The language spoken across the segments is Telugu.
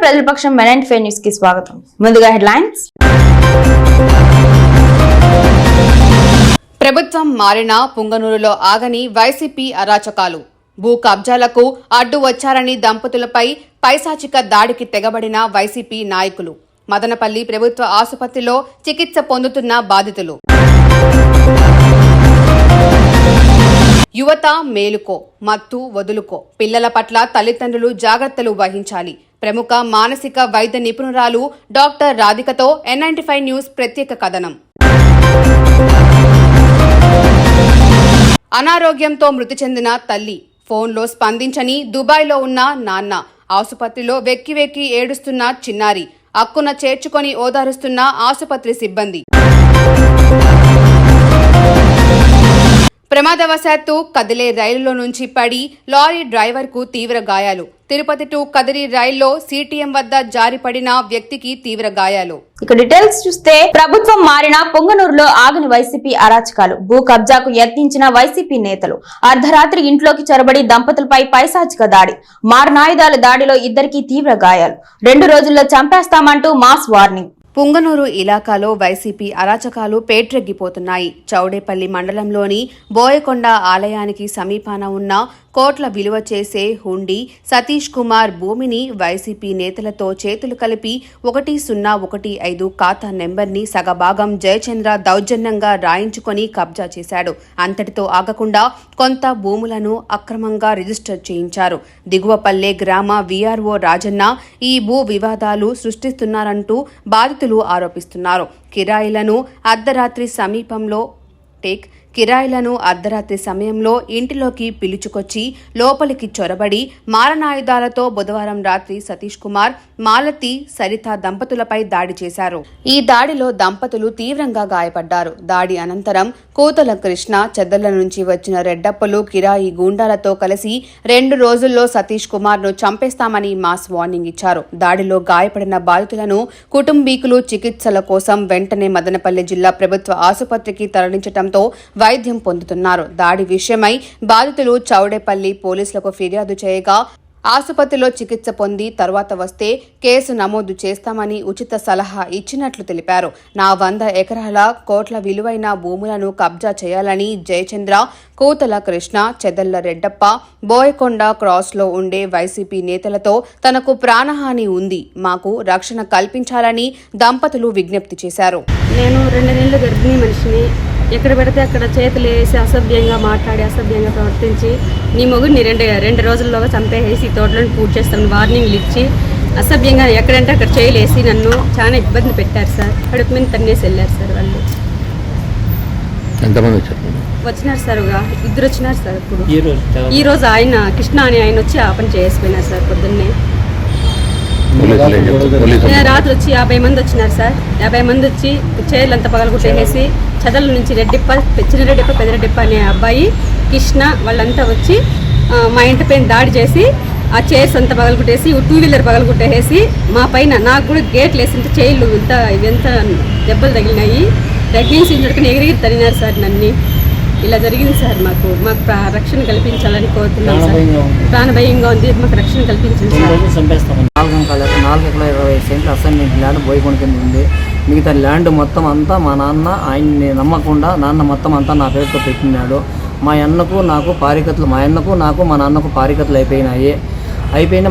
ప్రజలపక్షం మెన్95 న్యూస్ కి స్వాగతం. ముందుగా హెడ్లైన్స్. ప్రభుత్వం మారిన పుంగనూరులో ఆగని వైసీపీ అరాచకాలు. భూ కబ్జాలకు అడ్డు వచ్చారని దంపతులపై పైశాచిక దాడికి తెగబడిన వైసీపీ నాయకులు. మదనపల్లి ప్రభుత్వ ఆసుపత్రిలో చికిత్స పొందుతున్న బాధితులు. యువత మేలుకో, మత్తు వదులుకో. పిల్లల పట్ల తల్లిదండ్రులు జాగ్రత్తలు వహించాలి. ప్రముఖ మానసిక వైద్య నిపుణురాలు డాక్టర్ రాధికతో N95 న్యూస్ ప్రత్యేక కథనం. అనారోగ్యంతో మృతి చెందిన తల్లి, ఫోన్లో స్పందించని దుబాయ్లో ఉన్న నాన్న, ఆసుపత్రిలో వెక్కి వెక్కి ఏడుస్తున్న చిన్నారి, అక్కున చేర్చుకొని ఓదారుస్తున్న ఆసుపత్రి సిబ్బంది. ప్రమాదవశాత్తు కదిలే రైలులో నుంచి పడి లారీ డ్రైవర్కు తీవ్ర గాయాలు. తిరుపతి టు కదిరి రైల్లో CTM వద్ద జారిపడిన వ్యక్తికి తీవ్ర గాయాలు. ఇక డీటెయిల్స్ చూస్తే, ప్రభుత్వం మారిన పొంగనూరులో ఆగని వైసీపీ అరాచకాలు. భూ కబ్జాకు యత్నించిన వైసీపీ నేతలు. అర్ధరాత్రి ఇంట్లోకి చొరబడి దంపతులపై పైశాచిక దాడి. మారణాయుధాల దాడిలో ఇద్దరికి తీవ్ర గాయాలు. 2 రోజుల్లో చంపేస్తామంటూ మాస్ వార్నింగ్. పుంగనూరు ఇలాకాలో వైసీపీ అరాచకాలు పేట్రెగ్గిపోతున్నాయి. చౌడేపల్లి మండలంలోని బోయకొండ ఆలయానికి సమీపాన ఉన్న కోట్ల విలువ చేసే హుండీ సతీష్ కుమార్ భూమిని వైసీపీ నేతలతో చేతులు కలిపి 1015 ఖాతా నెంబర్ని సగభాగం జయచంద్ర దౌర్జన్యంగా రాయించుకొని కబ్జా చేశాడు. అంతటితో ఆగకుండా కొంత భూములను అక్రమంగా రిజిస్టర్ చేయించారు. దిగువపల్లె గ్రామ VRO రాజన్న ఈ భూ వివాదాలు సృష్టిస్తున్నారంటూ బాధితులు ఆరోపిస్తున్నారు. కిరాయిలను అర్ధరాత్రి సమయంలో ఇంటిలోకి పిలుచుకొచ్చి లోపలికి చొరబడి మారణాయుధాలతో బుధవారం రాత్రి సతీష్ కుమార్, మాలతి, సరిత దంపతులపై దాడి చేశారు. ఈ దాడిలో దంపతులు తీవ్రంగా గాయపడ్డారు. దాడి అనంతరం కూతల కృష్ణ, చెద్దల నుంచి వచ్చిన రెడ్డప్పలు కిరాయి గూండాలతో కలిసి 2 రోజుల్లో సతీష్ కుమార్ ను చంపేస్తామని మాస్ వార్నింగ్ ఇచ్చారు. దాడిలో గాయపడిన బాధితులను కుటుంబీకులు చికిత్సల కోసం వెంటనే మదనపల్లి జిల్లా ప్రభుత్వ ఆసుపత్రికి తరలించడంతో వైద్యం పొందుతున్నారు. దాడి విషయమై బాధితులు చౌడేపల్లి పోలీసులకు ఫిర్యాదు చేయగా ఆసుపత్రిలో చికిత్స పొంది తర్వాత వస్తే కేసు నమోదు చేస్తామని ఉచిత సలహా ఇచ్చినట్లు తెలిపారు. నా 100 ఎకరాల కోట్ల విలువైన భూములను కబ్జా చేయాలని జయచంద్ర, కూతల కృష్ణ, చెదల్ల రెడ్డప్ప, బోయకొండ క్రాస్లో ఉండే వైసీపీ నేతలతో తనకు ప్రాణహాని ఉంది, మాకు రక్షణ కల్పించాలని దంపతులు విజ్ఞప్తి చేశారు. నేను 2 నెలల గర్భిణీ మనిషిని. ఎక్కడ పెడితే అక్కడ చేతులు వేసి అసభ్యంగా మాట్లాడి అసభ్యంగా ప్రవర్తించి నీ మొగుడిని 2 రోజుల్లోగా చంపేసి తోటలను పూర్తి చేస్తామని వార్నింగ్లు ఇచ్చి అసభ్యంగా ఎక్కడంటే అక్కడ చేయలేసి నన్ను చాలా ఇబ్బంది పెట్టారు సార్. కడుపు మీద తన్నేసి వెళ్ళారు సార్. వాళ్ళు వచ్చినారు సార్, 2 వచ్చినారు సార్. ఇప్పుడు ఈరోజు ఆయన కృష్ణ అని ఆయన వచ్చి ఆ పని చేసిపోయినారు సార్. పొద్దున్నే రాత్రి వచ్చి 50 మంది వచ్చినారు సార్. 50 మంది వచ్చి చైర్లు అంతా పగలగొట్టేసి చదల నుంచి చిన్న రెడ్డిప్ప పెద్ద రెడ్డిప్ప అనే అబ్బాయి కృష్ణ వాళ్ళంతా వచ్చి మా ఇంటి పైన దాడి చేసి ఆ చైర్స్ అంతా పగలగొట్టేసి 2 వీలర్ పగలగొట్టేసి మా పైన నాకు కూడా గేట్లు వేసి చైర్లు ఇవంతా దెబ్బలు తగిలినాయి. ప్రెగ్నెన్సీ దొరికిన ఎగిరిగిరి తరినారు సార్. నన్ను ఇలా జరిగింది సార్. మాకు రక్షణ కల్పించాలని కోరుతున్నాం సార్. ప్రాణభయంగా ఉంది, మాకు రక్షణ కల్పించండి సార్. 4 ఎకరాల 20 సెంట్లు అసైన్మెంట్ ల్యాండ్ బోయకొండ కింద ఉంది. మిగతా ల్యాండ్ మొత్తం అంతా మా నాన్న ఆయన్ని నమ్మకుండా నాన్న మొత్తం అంతా నా పేరుతో పెట్టినాడు. మా అన్నకు నాకు మా నాన్నకు పారికతలు అయిపోయినాయి.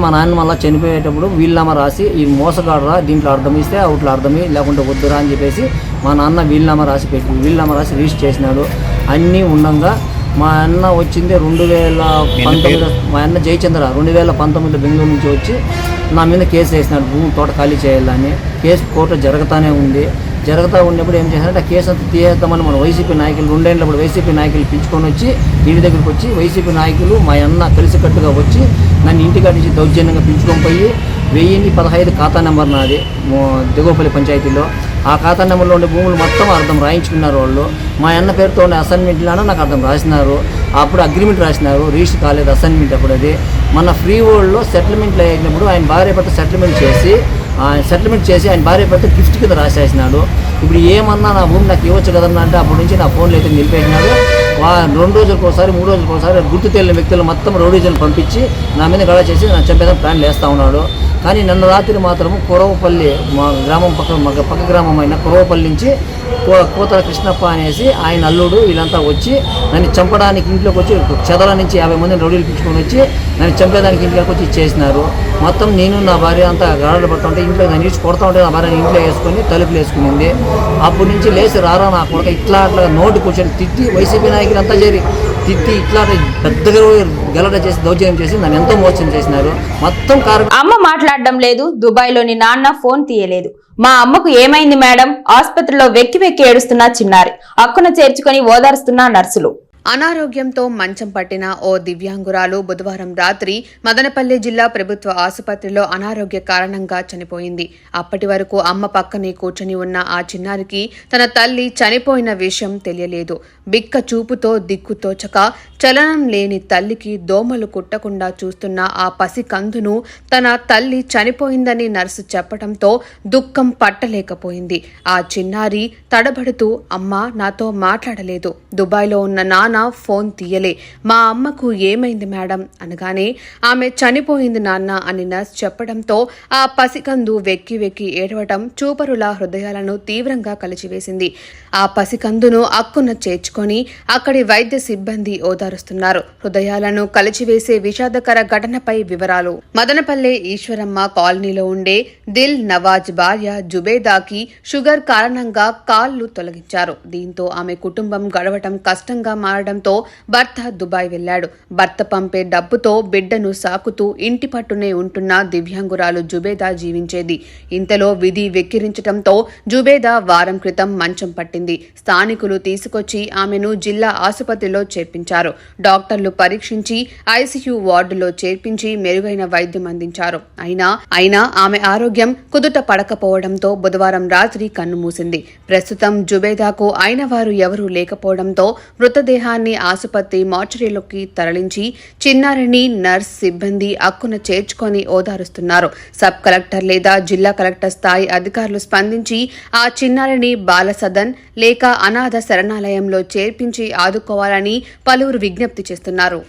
మా నాన్న మళ్ళీ చనిపోయేటప్పుడు వీలునామా రాసి ఈ మోసగాడరా దీంట్లో అర్థం ఇస్తే అవుట్లో అర్థమి లేకుంటే వద్దురా అని చెప్పేసి మా నాన్న వీలునామా రాసి రిజిస్టర్ చేసినాడు. అన్నీ ఉండగా మా అన్న వచ్చింది 2019. మా అన్న జయచంద్ర 2019 బెంగళూరు నుంచి వచ్చి నా మీద కేసు వేసినాడు. భూమి తోట ఖాళీ చేయాలని. కేసు కోర్టు జరుగుతూ ఉన్నప్పుడు ఏం చేశారంటే ఆ కేసు అంతా తీసేద్దామని మన వైసీపీ నాయకులు 2 ఏళ్ళప్పుడు వైసీపీ నాయకులు పిలుచుకొని వచ్చి ఇంటి దగ్గరికి వచ్చి వైసీపీ నాయకులు మా అన్న కలిసికట్టుగా వచ్చి నన్ను ఇంటికాడి నుంచి దౌర్జన్యంగా పిలుచుకొని పోయి 1015 ఖాతా నెంబర్ నాది దిగువపల్లి పంచాయతీలో. ఆ ఖాతా నెంబర్లో ఉండే భూములు మొత్తం అర్థం రాయించుకున్నారు వాళ్ళు. మా అన్న పేరుతో ఉండే అసైన్మెంట్లోనే నాకు అర్థం రాసినారు. అప్పుడు అగ్రిమెంట్ రాసినారు, రిజిస్టర్ కాలేదు అసైన్మెంట్. అప్పుడు అది మన ఫ్రీ వరల్డ్లో సెటిల్మెంట్లు అయినప్పుడు ఆయన భార్య భర్త సెటిల్మెంట్ చేసి ఆయన భార్య భర్త గిఫ్ట్ కింద రాసేసినాడు. ఇప్పుడు ఏమన్నా నా భూమి నాకు ఇవ్వచ్చు కదన్నా అంటే అప్పటి నుంచి నా ఫోన్లో అయితే నిలిపేసినాడు. 2 రోజులకు ఒకసారి 3 రోజులకు ఒకసారి గుర్తు తెలియని వ్యక్తులు మొత్తం రౌడీజన్ పంపించి నా మీద గొడవ చేసి నా చంపేదాన్ని ప్లాన్లు వేస్తూ ఉన్నాడు. కానీ నిన్న రాత్రి మాత్రము కురవపల్లి మా గ్రామం పక్క గ్రామం అయిన కురవపల్లి నుంచి కోతల కృష్ణప్ప అనేసి ఆయన అల్లుడు వీళ్ళంతా వచ్చి నన్ను చంపడానికి ఇంట్లోకి వచ్చి చెదల నుంచి 50 మందిని రౌడీలు పిలుచుకొని వచ్చి నన్ను చంపేదానికి ఇంట్లోకి వచ్చి ఇచ్చేసినారు. మొత్తం నేను నా భార్య అంతా గాడలు పడుతుంటే ఇంట్లో నన్ను ఇచ్చి కొడతా ఉంటే నా భార్య ఇంట్లో వేసుకొని తలుపులు వేసుకునింది. అప్పటి నుంచి లేచి రారా నా కొడుక ఇట్లా నోటి కూర్చొని తిట్టి వైసీపీ నాయకులు అంతా చేరి తిట్టి ఇట్లా పెద్దగా గలట చేసి దౌర్జన్యం చేసి నన్ను ఎంతో మోసం చేసినారు. మొత్తం అమ్మ మాట్లాడడం లేదు. దుబాయ్లోని నాన్న ఫోన్ తీయలేదు. మా అమ్మకు ఏమైంది మేడం? ఆసుపత్రిలో వెక్కి వెక్కి ఏడుస్తున్నా చిన్నారి. అక్కున చేర్చుకొని ఓదారుస్తున్నా నర్సులు. అనారోగ్యంతో మంచం పట్టిన ఓ దివ్యాంగురాలు బుధవారం రాత్రి మదనపల్లి జిల్లా ప్రభుత్వ ఆసుపత్రిలో అనారోగ్య కారణంగా చనిపోయింది. అప్పటి వరకు అమ్మ పక్కనే కూర్చొని ఉన్న ఆ చిన్నారికి తన తల్లి చనిపోయిన విషయం తెలియలేదు. బిక్క చూపుతో దిక్కుతోచక చలనం లేని తల్లికి దోమలు కుట్టకుండా చూస్తున్న ఆ పసి కందును తన తల్లి చనిపోయిందని నర్సు చెప్పడంతో దుఃఖం పట్టలేకపోయింది. ఆ చిన్నారి తడబడుతూ అమ్మా నాతో మాట్లాడలేదు, దుబాయ్లో ఉన్న నాన్న ఫోన్ తీయలే, మా అమ్మకు ఏమైంది మేడం అనగానే ఆమె చనిపోయింది నాన్న అని నర్స్ చెప్పడంతో ఆ పసికందు వెక్కి వెక్కి ఏడవటం చూపరుల హృదయాలను తీవ్రంగా కలిచివేసింది. ఆ పసికందును అక్కున చేర్చుకొని అక్కడి వైద్య సిబ్బంది ఓదారుస్తున్నారు. హృదయాలను కలిచివేసే విషాదకర ఘటనపై వివరాలు. మదనపల్లె ఈశ్వరమ్మ కాలనీలో ఉండే దిల్ నవాజ్ భార్య జుబేదాకి షుగర్ కారణంగా కాళ్లు తొలగించారు. దీంతో ఆమె కుటుంబం గడవటం కష్టంగా మారడంతో భర్త దుబాయ్ వెళ్లాడు. భర్త పంపే డబ్బుతో బిడ్డను సాకుతూ ఇంటి పట్టునే ఉంటున్న దివ్యాంగురాలు జుబేదా జీవించేది. ఇంతలో విధి వెక్కిరించడంతో జుబేదా వారం క్రితం మంచం పట్టింది. స్థానికులు తీసుకొచ్చి ఆమెను జిల్లా ఆసుపత్రిలో చేర్పించారు. డాక్టర్లు పరీక్షించి ఐసీయూ వార్డులో చేర్పించి మెరుగైన వైద్యం అందించారు. అయినా ఆమె ఆరోగ్యం కుదుట పడకపోవడంతో బుధవారం రాత్రి కన్నుమూసింది. ప్రస్తుతం జుబేదాకు అయిన వారు ఎవరూ లేకపోవడంతో మృతదేహాన్ని ఆసుపత్రి మార్చురీలోకి తరలించి చిన్నారిని నర్స్ సిబ్బంది అక్కున చేర్చుకొని ఓదారుస్తున్నారు. సబ్ కలెక్టర్ లేదా జిల్లా కలెక్టర్ స్థాయి అధికారులు స్పందించి ఆ చిన్నారిని బాలసదన్ లేక అనాథ శరణాలయంలో చేర్పించి ఆదుకోవాలని పలువురు విజ్ఞప్తి చేస్తున్నారు.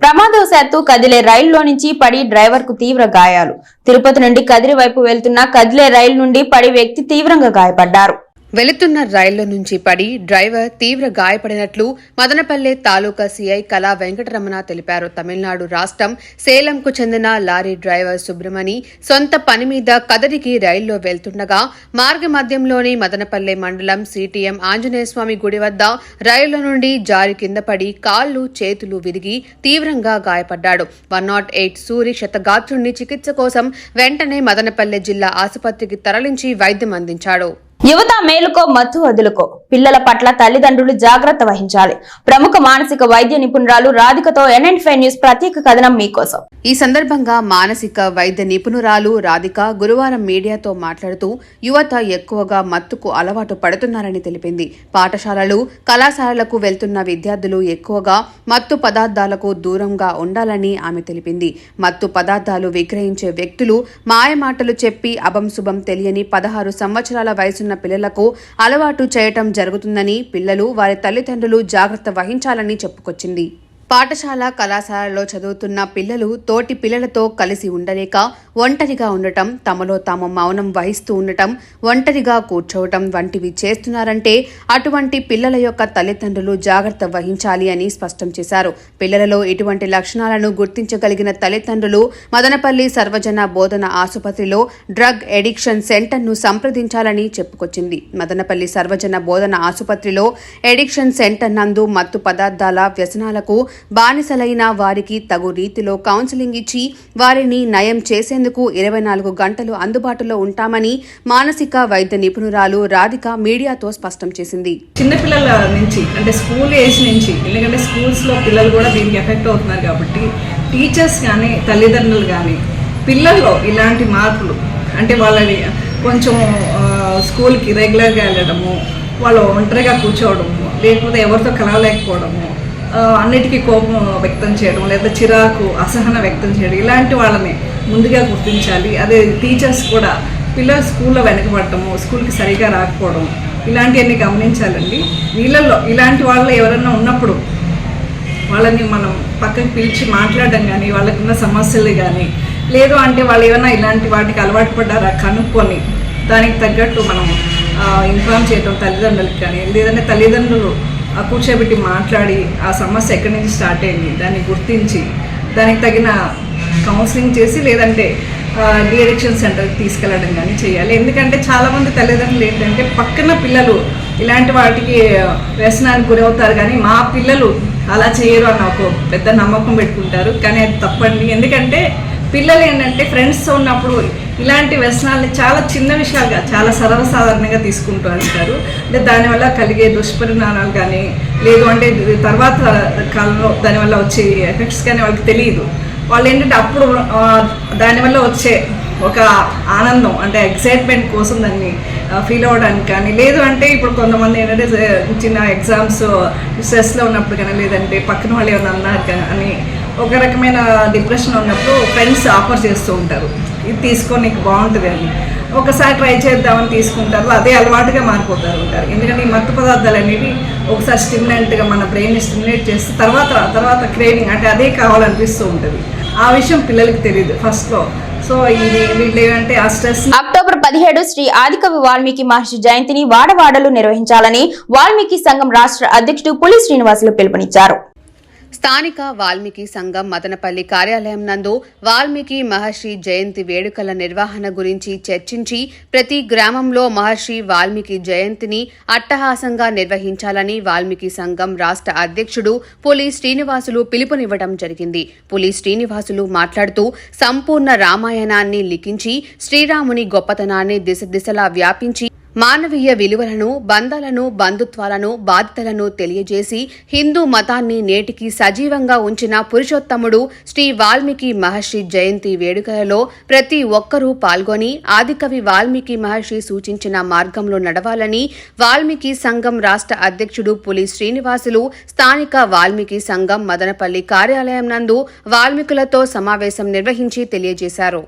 ప్రమాదవశాత్తు కదిలే రైలులో నుంచి పడి డ్రైవర్ కు తీవ్ర గాయాలు. తిరుపతి నుండి కదిరి వైపు వెళ్తున్న కదిలే రైలు నుండి పడి వ్యక్తి తీవ్రంగా గాయపడ్డారు. వెళుతున్న రైల్లో నుంచి పడి డ్రైవర్ తీవ్ర గాయపడినట్లు మదనపల్లె తాలూకా సీఐ కళా వెంకటరమణ తెలిపారు. తమిళనాడు రాష్ట్రం సేలంకు చెందిన లారీ డ్రైవర్ సుబ్రమణి సొంత పని మీద కదిరికి రైల్లో వెళ్తుండగా మార్గ మధ్యంలోని మదనపల్లె మండలం సిటిఎం ఆంజనేయస్వామి గుడి వద్ద రైలు నుండి జారి కింద పడి కాళ్లు చేతులు విరిగి తీవ్రంగా గాయపడ్డాడు. 108 సూరి శతగాత్రుణ్ణి చికిత్స కోసం వెంటనే మదనపల్లె జిల్లా ఆసుపత్రికి తరలించి వైద్యం అందించాడు. యువత మేలుకో మత్తు వదులుకో. పిల్లల పట్ల తల్లిదండ్రులు జాగ్రత్త వహించాలి. ప్రముఖ మానసిక వైద్య నిపుణురాలు రాధికతో NN5 న్యూస్ ప్రత్యేక కథనం మీకోసం. ఈ సందర్భంగా మానసిక వైద్య నిపుణురాలు రాధిక గురువారం మీడియాతో మాట్లాడుతూ యువత ఎక్కువగా మత్తుకు అలవాటు పడుతున్నారని తెలిపింది. పాఠశాలలు కళాశాలలకు వెళ్తున్న విద్యార్థులు ఎక్కువగా మత్తు పదార్థాలకు దూరంగా ఉండాలని ఆమె తెలిపింది. మత్తు పదార్థాలు విక్రయించే వ్యక్తులు మాయమాటలు చెప్పి అభంశుభం తెలియని 16 సంవత్సరాల వయసున్న పిల్లలకు అలవాటు చేయటం జరుగుతుందని పిల్లలు వారి తల్లిదండ్రులు జాగ్రత్త వహించాలని చెప్పుకొచ్చింది. పాఠశాల కళాశాలలో చదువుతున్న పిల్లలు తోటి పిల్లలతో కలిసి ఉండలేక ఒంటరిగా ఉండటం, తమలో తాము మౌనం వహిస్తూ ఉండటం, ఒంటరిగా కూర్చోవటం వంటివి చేస్తున్నారంటే అటువంటి పిల్లల యొక్క తల్లిదండ్రులు జాగ్రత్త వహించాలి అని స్పష్టం చేశారు. పిల్లలలో ఇటువంటి లక్షణాలను గుర్తించగలిగిన తల్లిదండ్రులు మదనపల్లి సర్వజన బోధన ఆసుపత్రిలో డ్రగ్ ఎడిక్షన్ సెంటర్ను సంప్రదించాలని చెప్పుకొచ్చింది. మదనపల్లి సర్వజన బోధన ఆసుపత్రిలో ఎడిక్షన్ సెంటర్ నందు మత్తు పదార్థాల వ్యసనాలకు బానిసలైన వారికి తగు రీతిలో కౌన్సిలింగ్ ఇచ్చి వారిని నయం చేసేందుకు 24 గంటలు అందుబాటులో ఉంటామని మానసిక వైద్య నిపుణురాలు రాధిక మీడియాతో స్పష్టం చేసింది. చిన్నపిల్లల నుంచి అంటే స్కూల్ ఏజ్ నుంచి, ఎందుకంటే స్కూల్స్లో పిల్లలు కూడా దీనికి ఎఫెక్ట్ అవుతున్నారు కాబట్టి టీచర్స్ కానీ తల్లిదండ్రులు కానీ పిల్లల్లో ఇలాంటి మార్పులు అంటే వాళ్ళని కొంచెం స్కూల్కి రెగ్యులర్గా వెళ్ళడము, వాళ్ళు ఒంటరిగా కూర్చోవడము, లేకపోతే ఎవరితో కలవలేకపోవడము, అన్నిటికీ కోపం వ్యక్తం చేయడం లేదా చిరాకు అసహన వ్యక్తం చేయడం, ఇలాంటి వాళ్ళని ముందుగా గుర్తించాలి. అదే టీచర్స్ కూడా పిల్లలు స్కూల్లో వెనకబడటము, స్కూల్కి సరిగా రాకపోవడం, ఇలాంటివన్నీ గమనించాలండి. వీళ్ళల్లో ఇలాంటి వాళ్ళు ఎవరైనా ఉన్నప్పుడు వాళ్ళని మనం పక్కకి పిలిచి మాట్లాడడం కానీ, వాళ్ళకున్న సమస్యలు కానీ, లేదు అంటే వాళ్ళు ఏమైనా ఇలాంటి వాటికి అలవాటు పడ్డారా కనుక్కొని దానికి తగ్గట్టు మనం ఇన్ఫార్మ్ చేయడం తల్లిదండ్రులకు కానీ, లేదంటే తల్లిదండ్రులు కూర్చోబెట్టి మాట్లాడి ఆ సమస్య ఎక్కడి నుంచి స్టార్ట్ అయింది దాన్ని గుర్తించి దానికి తగిన కౌన్సిలింగ్ చేసి, లేదంటే డీఅడిక్షన్ సెంటర్కి తీసుకెళ్ళడం కానీ చేయాలి. ఎందుకంటే చాలామంది తల్లిదండ్రులు ఏంటంటే పక్కన పిల్లలు ఇలాంటి వాటికి వ్యసనానికి గురవుతారు కానీ మా పిల్లలు అలా చేయరు అన్న ఒక పెద్ద నమ్మకం పెట్టుకుంటారు. కానీ అది తప్పండి. ఎందుకంటే పిల్లలు ఏంటంటే ఫ్రెండ్స్తో ఉన్నప్పుడు ఇలాంటి వ్యసనాలని చాలా చిన్న విషయాలుగా, చాలా సర్వసాధారణంగా తీసుకుంటూ ఉంటారు. అంటే దానివల్ల కలిగే దుష్పరిణామాలు కానీ, లేదు అంటే తర్వాత కాలంలో దానివల్ల వచ్చే ఎఫెక్ట్స్ కానీ వాళ్ళకి తెలియదు. వాళ్ళు ఏంటంటే అప్పుడు దానివల్ల వచ్చే ఒక ఆనందం, అంటే ఎక్సైట్మెంట్ కోసం దాన్ని ఫీల్ అవ్వడానికి కానీ, లేదు అంటే ఇప్పుడు కొంతమంది ఏంటంటే చిన్న ఎగ్జామ్స్ స్ట్రెస్లో ఉన్నప్పుడు కానీ, లేదంటే పక్కన వాళ్ళు ఏమైనా అన్నారు కానీ ఒక రకమైన డిప్రెషన్ ఉన్నప్పుడు ఫ్రెండ్స్ ఆఫర్ చేస్తూ ఉంటారు, ఇది తీసుకొని నీకు బాగుంటుంది అని. ఒకసారి ట్రై చేద్దామని తీసుకుంటారు, అదే అలవాటుగా మారిపోతారు ఉంటారు. ఎందుకంటే ఈ మత్తు పదార్థాలు అనేవి ఒకసారి స్టిమ్యులెంట్గా మన బ్రెయిన్ని స్టిమ్యులేట్ చేస్తే తర్వాత క్రేవింగ్, అంటే అదే కావాలనిపిస్తూ ఉంటుంది. ఆ విషయం పిల్లలకి తెలియదు ఫస్ట్లో. సో ఇది వీళ్ళు ఏమంటే ఆ స్ట్రెస్. అక్టోబర్ 17 శ్రీ ఆదికవి వాల్మీకి మహర్షి జయంతిని వాడవాడలు నిర్వహించాలని వాల్మీకి సంఘం రాష్ట్ర అధ్యక్షుడు పులి శ్రీనివాసులు పిలుపునిచ్చారు. స్థానిక వాల్మీకి సంఘం మదనపల్లి కార్యాలయం నందు వాల్మీకి మహర్షి జయంతి వేడుకల నిర్వహణ గురించి చర్చించి ప్రతి గ్రామంలో మహర్షి వాల్మీకి జయంతిని అట్టహాసంగా నిర్వహించాలని వాల్మీకి సంఘం రాష్ట్ర అధ్యక్షుడు పులి శ్రీనివాసులు పిలుపునివ్వడం జరిగింది. పులి శ్రీనివాసులు మాట్లాడుతూ సంపూర్ణ రామాయణాన్ని లిఖించి శ్రీరాముని గొప్పతనాన్ని దిశలా వ్యాపించి మానవీయ విలువలను, బంధాలను, బంధుత్వాలను, బాధ్యతలను తెలియజేసి హిందూ మతాన్ని నేటికి సజీవంగా ఉంచిన పురుషోత్తముడు శ్రీ వాల్మీకి మహర్షి జయంతి వేడుకలలో ప్రతి ఒక్కరూ పాల్గొని ఆదికవి వాల్మీకి మహర్షి సూచించిన మార్గంలో నడవాలని వాల్మీకి సంఘం రాష్ట్ర అధ్యక్షుడు పులి శ్రీనివాసులు స్థానిక వాల్మీకి సంఘం మదనపల్లి కార్యాలయం నందు వాల్మీకులతో సమావేశం నిర్వహించి తెలియజేశారు.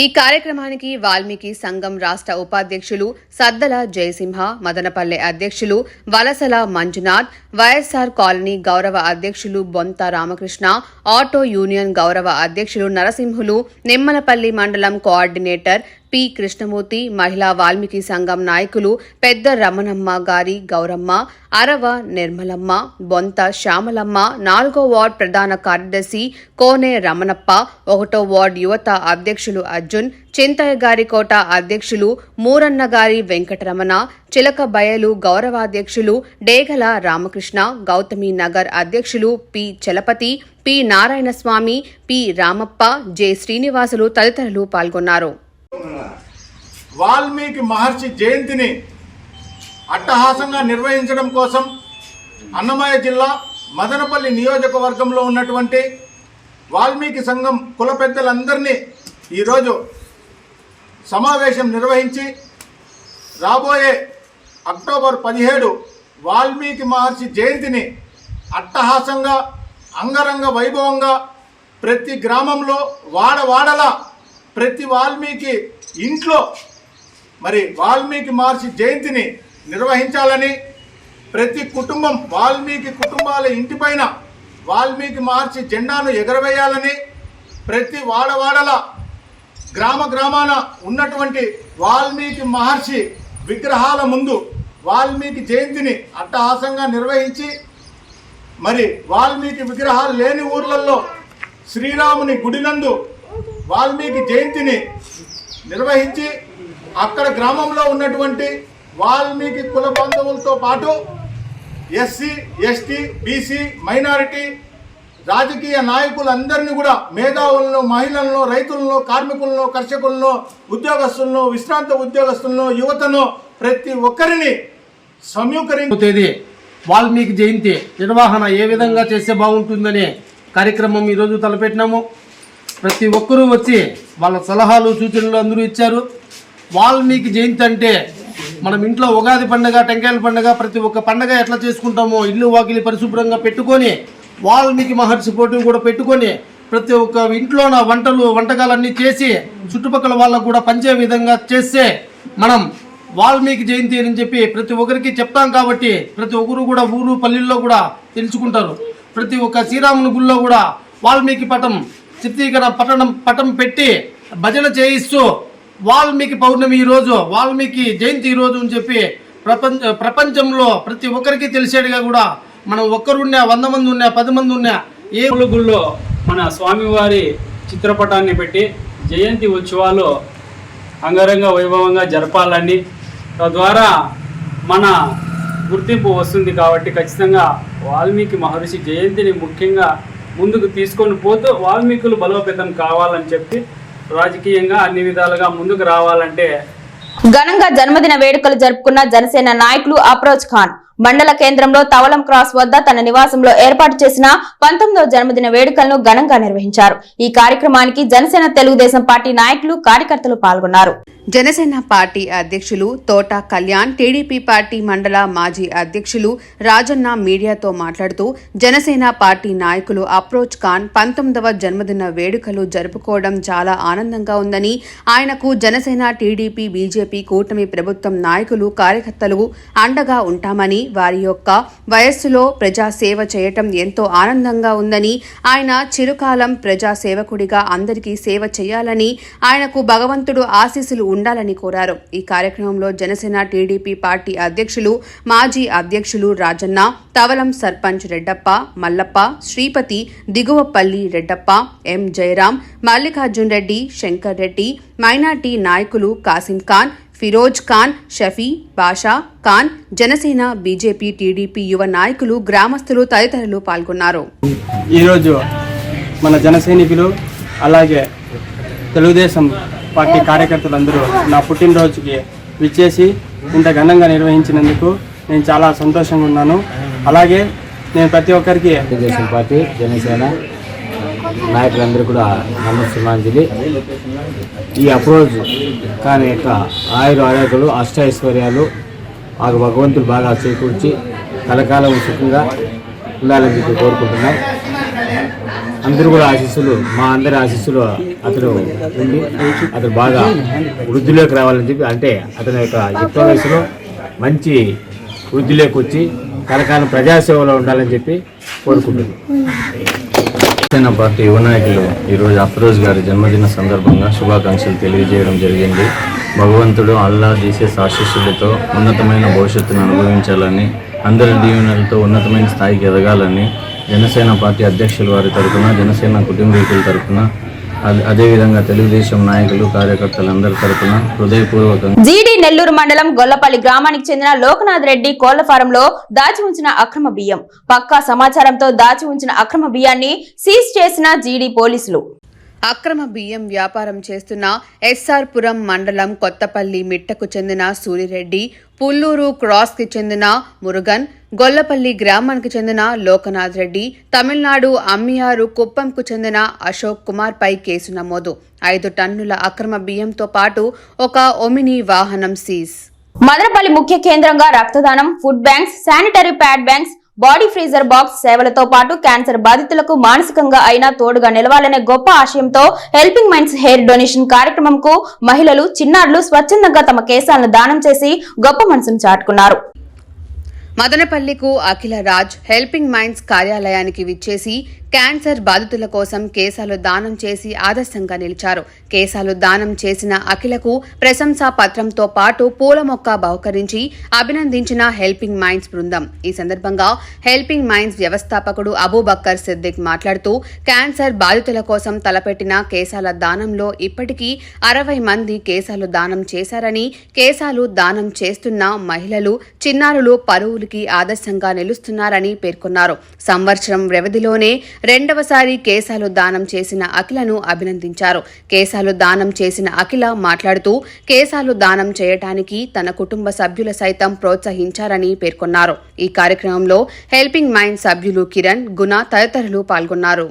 ఈ కార్యక్రమానికి వాల్మీకి సంఘం రాష్ట్ర ఉపాధ్యక్షులు సద్దల జయసింహ, మదనపల్లె అధ్యక్షులు వలసల మంజునాథ్, వైఎస్ఆర్ కాలనీ గౌరవ అధ్యక్షులు బొంత రామకృష్ణ, ఆటో యూనియన్ గౌరవ అధ్యక్షులు నరసింహులు, నిమ్మలపల్లి మండలం కోఆర్డినేటర్ పి కృష్ణమూర్తి, మహిళా వాల్మీకి సంఘం నాయకులు పెద్ద రమణమ్మ గారి గౌరమ్మ, అరవ నిర్మలమ్మ, బొంత శ్యామలమ్మ, 4వ వార్డ్ ప్రధాన కార్యదర్శి కోనే రమణప్ప, 1వ వార్డ్ యువత అధ్యక్షులు అర్జున్, చింతయ్య గారి కోట అధ్యక్షులు మూరన్న గారి వెంకటరమణ, చిలక బయలు గౌరవాధ్యక్షులు డేగల రామకృష్ణ, గౌతమి నగర్ అధ్యక్షులు P Chalapathi, P Narayanaswamy, P Ramappa, J Srinivasulu తదితరులు పాల్గొన్నారు. వాల్మీకి మహర్షి జయంతిని అట్టహాసంగా నిర్వహించడం కోసం అన్నమయ్య జిల్లా మదనపల్లి నియోజకవర్గంలో ఉన్నటువంటి వాల్మీకి సంఘం కుల పెద్దలందరినీ ఈరోజు సమావేశం నిర్వహించి రాబోయే అక్టోబర్ 17 వాల్మీకి మహర్షి జయంతిని అట్టహాసంగా అంగరంగ వైభవంగా ప్రతి గ్రామంలో వాడవాడల ప్రతి వాల్మీకి ఇంట్లో మరి వాల్మీకి మహర్షి జయంతిని నిర్వహించాలని, ప్రతి కుటుంబం వాల్మీకి కుటుంబాల ఇంటిపైన వాల్మీకి మహర్షి జెండాను ఎగరవేయాలని, ప్రతి వాడవాడల గ్రామాన ఉన్నటువంటి వాల్మీకి మహర్షి విగ్రహాల ముందు వాల్మీకి జయంతిని అట్టహాసంగా నిర్వహించి, మరి వాల్మీకి విగ్రహాలు లేని ఊర్లలో శ్రీరాముని గుడినందు వాల్మీకి జయంతిని నిర్వహించి అక్కడ గ్రామంలో ఉన్నటువంటి వాల్మీకి కుల బాంధవులతో పాటు ఎస్సీ, ఎస్టీ, బీసీ, మైనారిటీ రాజకీయ నాయకులందరినీ కూడా, మేధావులను, మహిళలను, రైతులను, కార్మికులను, కర్షకులను, ఉద్యోగస్తులను, విశ్రాంత ఉద్యోగస్తులను, యువతను ప్రతి ఒక్కరిని సమీకరించి వాల్మీకి జయంతి నిర్వహణ ఏ విధంగా చేస్తే బాగుంటుందనే కార్యక్రమం ఈరోజు తలపెట్టినాము. ప్రతి ఒక్కరూ వచ్చి వాళ్ళ సలహాలు సూచనలు అందరూ ఇచ్చారు. వాల్మీకి జయంతి అంటే మనం ఇంట్లో ఉగాది పండుగ, టెంకాయల పండుగ, ప్రతి ఒక్క పండుగ ఎట్లా చేసుకుంటామో ఇల్లు వాకిలి పరిశుభ్రంగా పెట్టుకొని వాల్మీకి మహర్షి పోటీ కూడా పెట్టుకొని ప్రతి ఒక్క ఇంట్లో వంటకాలన్నీ చేసి చుట్టుపక్కల వాళ్ళకు కూడా పంచే విధంగా చేస్తే మనం వాల్మీకి జయంతి అని చెప్పి ప్రతి ఒక్కరికి చెప్తాం. కాబట్టి ప్రతి ఒక్కరు కూడా ఊరు పల్లెల్లో కూడా తెలుసుకుంటారు. ప్రతి ఒక్క శ్రీరాముని గుళ్ళో కూడా వాల్మీకి చిత్రీకరణ పటం పెట్టి భజన చేయిస్తూ వాల్మీకి పౌర్ణమి ఈరోజు, వాల్మీకి జయంతి ఈరోజు అని చెప్పి ప్రపంచంలో ప్రతి ఒక్కరికి తెలిసేట్టుగా కూడా మనం ఒక్కరున్నా 100 మంది ఉన్నా 10 మంది ఉన్నా ఏ గుళ్ళో మన స్వామివారి చిత్రపటాన్ని పెట్టి జయంతి ఉత్సవాలు అంగరంగ వైభవంగా జరపాలని, తద్వారా మన గుర్తింపు వస్తుంది. కాబట్టి ఖచ్చితంగా వాల్మీకి మహర్షి జయంతిని ముఖ్యంగా ముందుకు తీసుకొని పోతూ వాల్మీకులు బలోపేతం కావాలని చెప్పి రాజకీయంగా అన్ని విధాలుగా ముందుకు రావాలంటే ఘనంగా జన్మదిన వేడుకలు జరుపుకున్న జనసేన నాయకులు అప్రోచ్ ఖాన్ మండల కేంద్రంలో తవలం క్రాస్ వద్ద తన నివాసంలో ఏర్పాటు చేసిన 19వ జన్మదిన వేడుకలను ఘనంగా నిర్వహించారు. ఈ కార్యక్రమానికి జనసేన తెలుగుదేశం పార్టీ నాయకులు కార్యకర్తలు పాల్గొన్నారు. జనసేన పార్టీ అధ్యక్షులు తోట కళ్యాణ్, టీడీపీ పార్టీ మండల మాజీ అధ్యక్షులు రాజన్న మీడియాతో మాట్లాడుతూ జనసేన పార్టీ నాయకులు అప్రోచ్ ఖాన్ 19వ జన్మదిన వేడుకలు జరుపుకోవడం చాలా ఆనందంగా ఉందని, ఆయనకు జనసేన, టీడీపీ, బీజేపీ కూటమి ప్రభుత్వం నాయకులు, కార్యకర్తలు అండగా ఉంటామని, వారి యొక్క వయస్సులో ప్రజా సేవ చేయటం ఎంతో ఆనందంగా ఉందని, ఆయన చిరుకాలం ప్రజా సేవకుడిగా అందరికీ సేవ చేయాలని, ఆయనకు భగవంతుడు ఆశీస్సులు ఉండాలని కోరారు. ఈ కార్యక్రమంలో జనసేన, టీడీపీ పార్టీ అధ్యక్షులు, మాజీ అధ్యక్షులు రాజన్న, తవలం సర్పంచ్ రెడ్డప్ప, మల్లప్ప, శ్రీపతి, దిగువపల్లి రెడ్డప్ప, ఎం జయరాం, మల్లికార్జున్ రెడ్డి, శంకర్ రెడ్డి, మైనార్టీ నాయకులు కాసిం ఖాన్, ఫిరోజ్ ఖాన్, షఫీ, బాషా ఖాన్, జనసేన, బీజేపీ, టీడీపీ యువ నాయకులు, గ్రామస్తులు తదితరులు పాల్గొన్నారు. ఈరోజు మన జనసైనికులు అలాగే తెలుగుదేశం పార్టీ కార్యకర్తలందరూ నా పుట్టినరోజుకి విచ్చేసి ఇంత ఘనంగా నిర్వహించినందుకు నేను చాలా సంతోషంగా ఉన్నాను. అలాగే నేను ప్రతి ఒక్కరికి తెలుగుదేశం పార్టీ, జనసేన నాయకులందరూ కూడా నమస్సుమాంజలి. ఈ అప్రోచ్ ఖాన్ యొక్క ఆరోగ్యాలు, అష్టైశ్వర్యాలు మాకు భగవంతుడు బాగా చేకూర్చి కలకాలం సుఖంగా ఉండాలని చెప్పి కోరుకుంటున్నాం. అందరూ కూడా ఆశీస్సులు, మా అందరి ఆశీస్సులు అతను ఉండి అతను బాగా వృద్ధిలోకి రావాలని చెప్పి, అంటే అతని యొక్క యుక్త వయసులో మంచి వృద్ధిలోకి వచ్చి కలకాలం ప్రజాసేవలో ఉండాలని చెప్పి కోరుకుంటున్నాం. జనసేన పార్టీ యువ నాయకులు ఈరోజు అఫ్రోజ్ గారి జన్మదిన సందర్భంగా శుభాకాంక్షలు తెలియజేయడం జరిగింది. భగవంతుడు అల్లా జీసస్ ఆశీస్సులతో ఉన్నతమైన భవిష్యత్తును అనుభవించాలని, అందరి దీవెనలతో ఉన్నతమైన స్థాయికి ఎదగాలని జనసేన పార్టీ అధ్యక్షుల వారి తరఫున, జనసేన కుటుంబీకుల తరఫున, అదేవిధంగా తెలుగుదేశం నాయకులు, కార్యకర్తలందరి తరఫున హృదయపూర్వకంగా జీడీ నెల్లూరు మండలం గొల్లపల్లి గ్రామానికి చెందిన లోకనాథ్ రెడ్డి కోళ్ల ఫారంలో దాచి ఉంచిన అక్రమ బియ్యం, పక్కా సమాచారంతో దాచి ఉంచిన అక్రమ బియ్యాన్ని సీజ్ చేసిన జీడీ పోలీసులు. అక్రమ బియ్యం వ్యాపారం చేస్తున్న ఎస్ఆర్పురం మండలం కొత్తపల్లి మిట్టకు చెందిన సూరిరెడ్డి, పుల్లూరు క్రాస్కి చెందిన మురుగన్, గొల్లపల్లి గ్రామానికి చెందిన లోకనాథ్ రెడ్డి, తమిళనాడు అమ్మియారు కుప్పంకు చెందిన అశోక్ కుమార్ పై కేసు నమోదు. 5 టన్నుల అక్రమ బియ్యంతో పాటు ఒక ఒమిని వాహనం సీజ్. మదనపల్లి ముఖ్య కేంద్రంగా రక్తదానం, food banks, sanitary pad banks, body freezer box సేవలతో పాటు క్యాన్సర్ బాధితులకు మానసికంగా అయినా తోడుగా నిలవాలనే గొప్ప ఆశయంతో హెల్పింగ్ మైండ్స్ హెయిర్ డొనేషన్ కార్యక్రమంకు మహిళలు, చిన్నారులు స్వచ్ఛందంగా తమ కేశాలను దానం చేసి గొప్ప మనసును చాటుకున్నారు. మదనపల్లికు అఖిల రాజ్ హెల్పింగ్ మైండ్స్ కార్యాలయానికి విచ్చేసి క్యాన్సర్ బాధితుల కోసం కేశాలు దానం చేసి ఆదర్శంగా నిలిచారు. కేశాలు దానం చేసిన అఖిలకు ప్రశంసా పత్రంతో పాటు పూల మొక్క బహుకరించి అభినందించిన హెల్పింగ్ మైండ్స్ బృందం. ఈ సందర్భంగా హెల్పింగ్ మైండ్స్ వ్యవస్థాపకుడు అబూబక్కర్ సిద్దిక్ మాట్లాడుతూ క్యాన్సర్ బాధితుల కోసం తలపెట్టిన కేశాల దానంలో ఇప్పటికీ 60 మంది కేశాలు దానం చేశారని, కేశాలు దానం చేస్తున్న మహిళలు, చిన్నారులు పరువులకి ఆదర్శంగా నిలుస్తున్నారని పేర్కొన్నారు. సంవత్సరం వ్యవధిలోనే 2వసారి కేశాలు దానం చేసిన అఖిలను అభినందించారు. కేశాలు దానం చేసిన అఖిల మాట్లాడుతూ కేశాలు దానం చేయటానికి తన కుటుంబ సభ్యుల సైతం ప్రోత్సహించారని పేర్కొన్నారు. ఈ కార్యక్రమంలో హెల్పింగ్ మైండ్ సభ్యులు కిరణ్, గుణ తదితరులు పాల్గొన్నారు.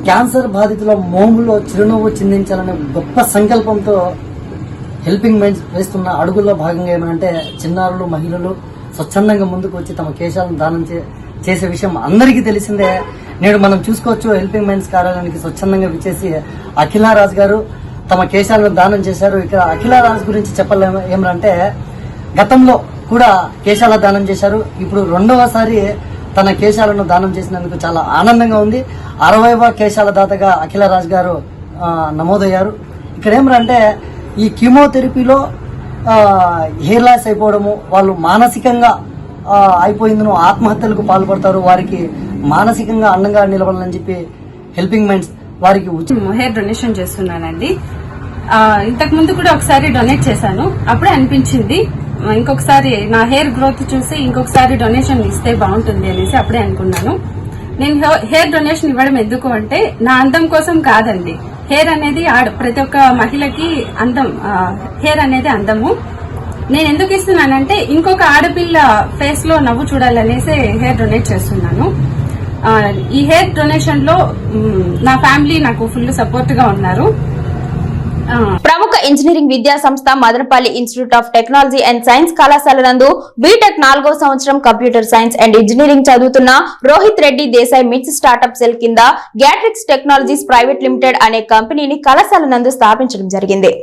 క్యాన్సర్ బాధితుల మోములో చిరునవ్వు చిందించాలనే గొప్ప సంకల్పంతో హెల్పింగ్ మైండ్స్ వేస్తున్న అడుగుల్లో భాగంగా ఏమంటే చిన్నారులు, మహిళలు స్వచ్ఛందంగా ముందుకు వచ్చి తమ కేశాలను దానం చేసే విషయం అందరికీ తెలిసిందే. నేడు మనం చూసుకోవచ్చు, హెల్పింగ్ మైండ్స్ కార్యాలయానికి స్వచ్ఛందంగా విచ్చేసి అఖిలారాజ్ గారు తమ కేశాలను దానం చేశారు. ఇక్కడ అఖిలారాజ్ గురించి చెప్పలేము ఏమంటే గతంలో కూడా కేశాల దానం చేశారు. ఇప్పుడు 2వసారి తన కేశాలను దానం చేసినందుకు చాలా ఆనందంగా ఉంది. 60వ కేశాల దాతగా అఖిలరాజ్ గారు నమోదయ్యారు. ఇక్కడ ఏమంటే ఈ కీమోథెరపీలో హెయిర్ లాస్ అయిపోవడము, వాళ్ళు మానసికంగా అయిపోయిందను ఆత్మహత్యలకు పాల్పడతారు. వారికి మానసికంగా అండంగా నిలబడాలని చెప్పి హెల్పింగ్ మైండ్స్ వారికి హెయిర్ డొనేషన్ చేస్తున్నానండి. ఇంతకు ముందు కూడా ఒకసారి డొనేట్ చేశాను. అప్పుడే అనిపించింది ఇంకొకసారి నా హెయిర్ గ్రోత్ చూసి ఇంకొకసారి డొనేషన్ ఇస్తే బాగుంటుంది అనేసి అప్పుడే అనుకున్నాను. నేను హెయిర్ డొనేషన్ ఇవ్వడం ఎందుకు అంటే నా అందం కోసం కాదండి. హెయిర్ అనేది ప్రతి ఒక్క మహిళకి అందం, హెయిర్ అనేది అందము. నేను ఎందుకు ఇస్తున్నానంటే ఇంకొక ఆడపిల్ల ఫేస్ లో నవ్వు చూడాలనేసి హెయిర్ డొనేట్ చేస్తున్నాను. ఈ హెయిర్ డొనేషన్ లో నా ఫ్యామిలీ నాకు ఫుల్ సపోర్ట్ గా ఉన్నారు. ప్రముఖ ఇంజనీరింగ్ విద్యా సంస్థ Madanapalle institute of technology and science కళాశాల నందు బీటెక్ 4వ సంవత్సరం కంప్యూటర్ సైన్స్ అండ్ ఇంజనీరింగ్ చదువుతున్న రోహిత్ రెడ్డి దేశాయ్ మిట్స్ స్టార్టప్ సెల్ కింద గ్యాట్రిక్స్ టెక్నాలజీస్ ప్రైవేట్ లిమిటెడ్ అనే కంపెనీని కళాశాల నందు స్థాపించడం జరిగింది.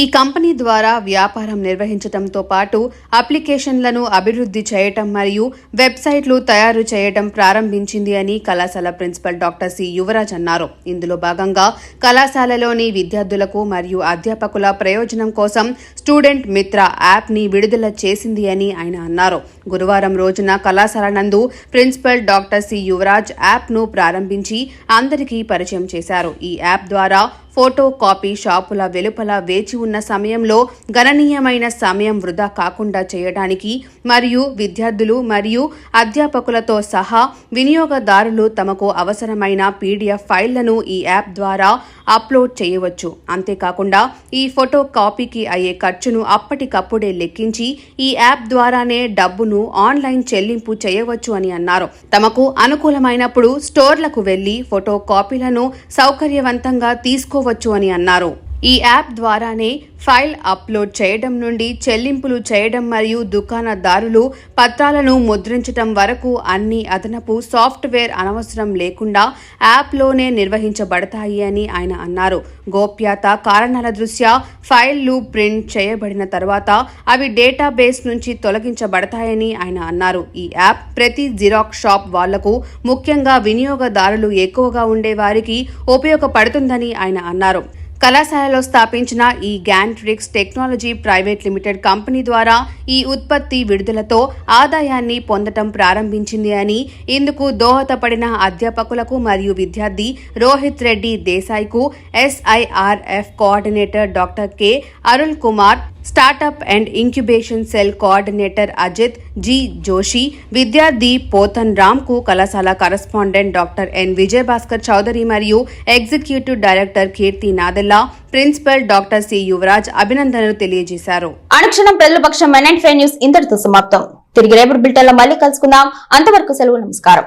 ఈ కంపెనీ ద్వారా వ్యాపారం నిర్వహించడంతో పాటు అప్లికేషన్లను అభివృద్ధి చేయటం మరియు వెబ్సైట్లు తయారు చేయటం ప్రారంభించింది అని కళాశాల ప్రిన్సిపల్ డాక్టర్ సి యువరాజ్ అన్నారు. ఇందులో భాగంగా కళాశాలలోని విద్యార్థులకు మరియు అధ్యాపకుల ప్రయోజనం కోసం స్టూడెంట్ మిత్ర యాప్ ని విడుదల చేసింది అని ఆయన అన్నారు. గురువారం రోజున కళాశాల నందు principal doctor C Yuvaraj app ను ప్రారంభించి అందరికీ పరిచయం చేశారు. ఈ యాప్ ద్వారా ఫోటో కాపీ షాపుల వెలుపల వేచి ఉన్న సమయంలో గణనీయమైన సమయం వృధా కాకుండా చేయడానికి మరియు విద్యార్థులు మరియు అధ్యాపకులతో సహా వినియోగదారులు తమకు అవసరమైన పీడీఎఫ్ ఫైళ్లను ఈ యాప్ ద్వారా అప్లోడ్ చేయవచ్చు. అంతేకాకుండా ఈ ఫోటో కాపీకి అయ్యే ఖర్చును అప్పటికప్పుడే లెక్కించి ఈ యాప్ ద్వారానే డబ్బును ఆన్లైన్ చెల్లింపు చేయవచ్చు అని అన్నారు. తమకు అనుకూలమైనప్పుడు స్టోర్లకు వెళ్లి ఫోటో కాపీలను సౌకర్యవంతంగా తీసుకోవచ్చు అని అన్నారు. ఈ యాప్ ద్వారానే ఫైల్ అప్లోడ్ చేయడం నుండి చెల్లింపులు చేయడం మరియు దుకాణదారులు పత్రాలను ముద్రించడం వరకు అన్ని అదనపు సాఫ్ట్వేర్ అనవసరం లేకుండా యాప్లోనే నిర్వహించబడతాయి అని ఆయన అన్నారు. గోప్యత కారణాల దృష్ట్యా ఫైళ్లు ప్రింట్ చేయబడిన తర్వాత అవి డేటాబేస్ నుంచి తొలగించబడతాయని ఆయన అన్నారు. ఈ యాప్ ప్రతి జిరాక్స్ షాప్ వాళ్లకు, ముఖ్యంగా వినియోగదారులు ఎక్కువగా ఉండే వారికి ఉపయోగపడుతుందని ఆయన అన్నారు. కళాశాలలో స్థాపించిన ఈ గ్యాట్రిక్స్ టెక్నాలజీ ప్రైవేట్ లిమిటెడ్ కంపెనీ ద్వారా ఈ ఉత్పత్తి విడుదలతో ఆదాయాన్ని పొందటం ప్రారంభించింది అని, ఇందుకు దోహదపడిన అధ్యాపకులకు మరియు విద్యార్థి రోహిత్ రెడ్డి దేశాయ్కు SIRF coordinator doctor K Arul Kumar, startup and incubation cell coordinator Ajit G Joshi, విద్యార్థి పోతన్ రామ్ కు కళాశాల correspondent doctor N Vijayabhaskar Chowdary మరియు executive director Keerthi Nadella, principal doctor C Yuvaraj అభినందనలు తెలియజేశారు. అనుక్షణం ప్రజల పక్షం న్యూస్ ఇంతటితో సమాప్తం. తిరిగి రేపటి బులెటిన్లో మళ్ళీ కలుసుకుందాం. అంతవరకు సెలవు. నమస్కారం.